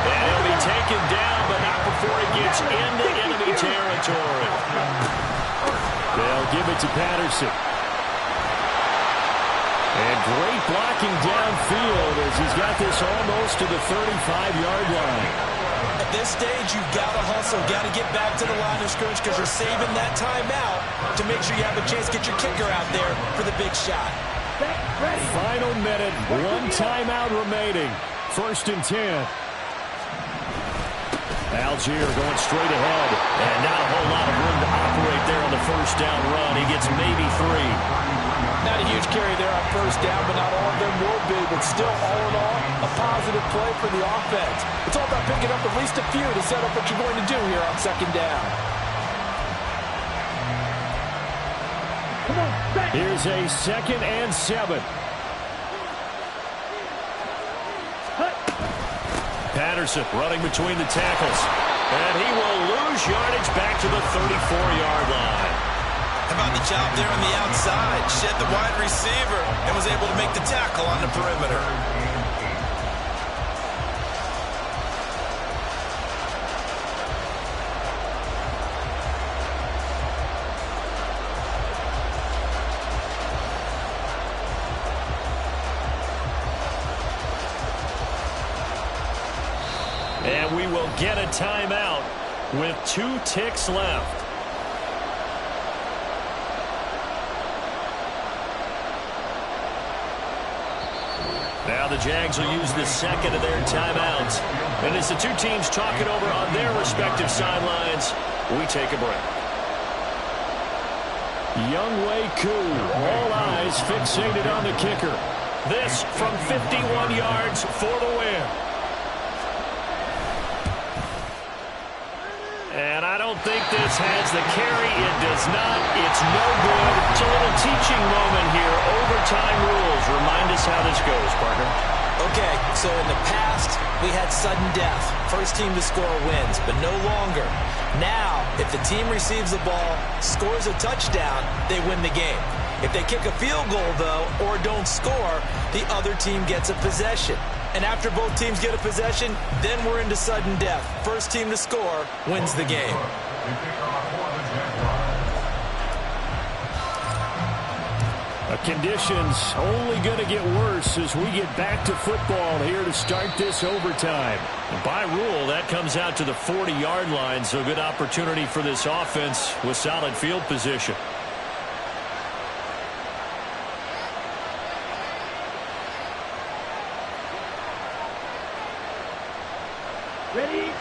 And he'll be taken down, but not before he gets into enemy territory. They'll give it to Patterson. And great blocking downfield as he's got this almost to the 35-yard line. At this stage, you've got to hustle, got to get back to the line of scrimmage because you're saving that timeout to make sure you have a chance to get your kicker out there for the big shot. Final minute, 1 timeout remaining. 1st and 10. Algier going straight ahead. And not a whole lot of room to operate there on the 1st down run. He gets maybe 3. Not a huge carry there on 1st down, but not all of them will be. But still, all in all, a positive play for the offense. It's all about picking up at least a few to set up what you're going to do here on 2nd down. Come on, back. Here's a 2nd and 7. Patterson running between the tackles. And he will lose yardage back to the 34-yard line. How about the job there on the outside? Shed the wide receiver and was able to make the tackle on the perimeter. And we will get a timeout with 2 ticks left. Now the Jags will use the 2nd of their timeouts. And as the two teams talk it over on their respective sidelines, we take a break. Younghoe Koo, all eyes fixated on the kicker. This from 51 yards for the win. And I don't think this has the carry. It does not. It's no good. It's a little teaching moment here. Overtime rules. Remind us how this goes, partner. Okay, so in the past, we had sudden death. First team to score wins, but no longer. Now, if the team receives the ball, scores a touchdown, they win the game. If they kick a field goal, though, or don't score, the other team gets a possession. And after both teams get a possession, then we're into sudden death. First team to score wins the game. Conditions only going to get worse as we get back to football here to start this overtime. And by rule, that comes out to the 40-yard line, so good opportunity for this offense with solid field position.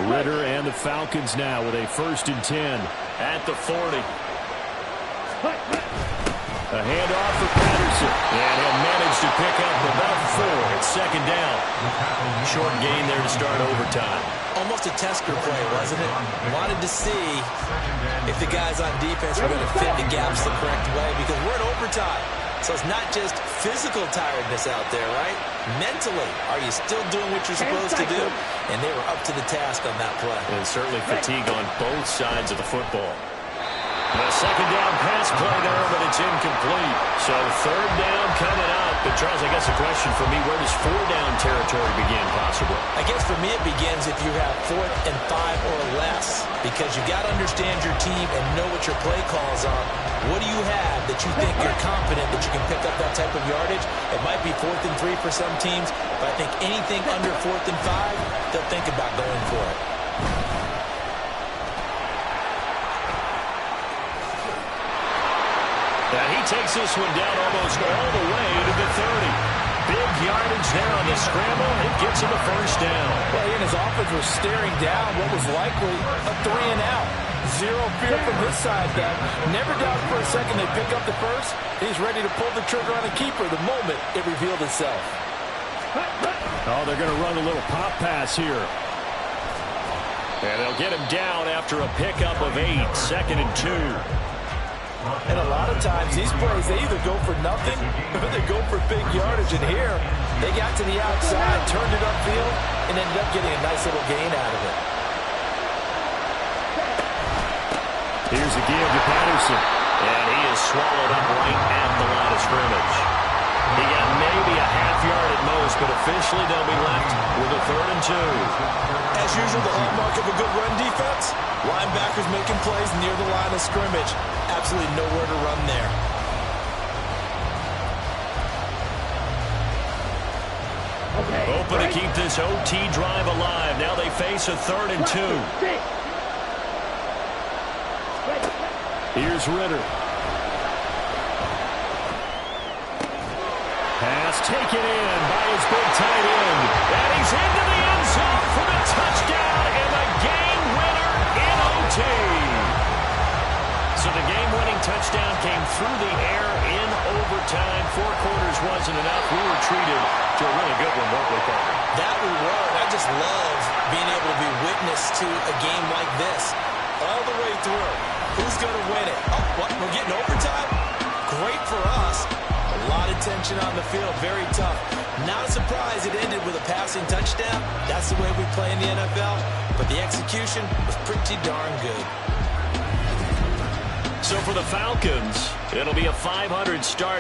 Ritter and the Falcons now with a 1st and 10 at the 40. A handoff for Patterson. And he'll manage to pick up about 4. It's second down. Short gain there to start overtime. Almost a tester play, wasn't it? Wanted to see if the guys on defense were going to fit the gaps the correct way, because we're in overtime. So it's not just physical tiredness out there, right? Mentally, are you still doing what you're supposed to do? And they were up to the task on that play. And certainly fatigue on both sides of the football. The second down pass play there, but it's incomplete. So third down coming up. But Charles, I guess the question for me, where does four down territory begin possibly? I guess for me it begins if you have 4th and 5 or less, because you got to understand your team and know what your play calls are. What do you have that you think you're confident that you can pick up that type of yardage? It might be 4th and 3 for some teams, but I think anything under 4th and 5, they'll think about going for it. And he takes this one down almost all the way to the 30. Big yardage there on the scramble. It gets him a first down. Well, he and his offense were staring down what was likely a 3-and-out. Zero fear from his side, then. Never doubted for a second they pick up the first. He's ready to pull the trigger on a keeper the moment it revealed itself. Oh, they're going to run a little pop pass here. And they'll get him down after a pickup of 8. 2nd and 2. And a lot of times, these plays, they either go for nothing or they go for big yardage. And here, they got to the outside, turned it upfield, and ended up getting a nice little gain out of it. Here's a give to Patterson. And he is swallowed up right at the line of scrimmage. He got maybe a half yard at most, but officially they'll be left with a 3rd and 2. As usual, the hallmark of a good run defense, linebackers making plays near the line of scrimmage. Absolutely nowhere to run there. Hoping to keep this OT drive alive. Now they face a 3rd and 2. Here's Ritter. Pass taken in by his big tight end. And he's into the end zone for the touchdown and the game winner in OT. So the game-winning touchdown came through the air in overtime. 4 quarters wasn't enough. We were treated to a really good one, weren't we, Paul? That we were. I just love being able to be witness to a game like this. All the way through. Who's going to win it? Oh, what? We're getting overtime? Great for us. A lot of tension on the field. Very tough. Not a surprise it ended with a passing touchdown. That's the way we play in the NFL. But the execution was pretty darn good. So for the Falcons, it'll be a 500 start.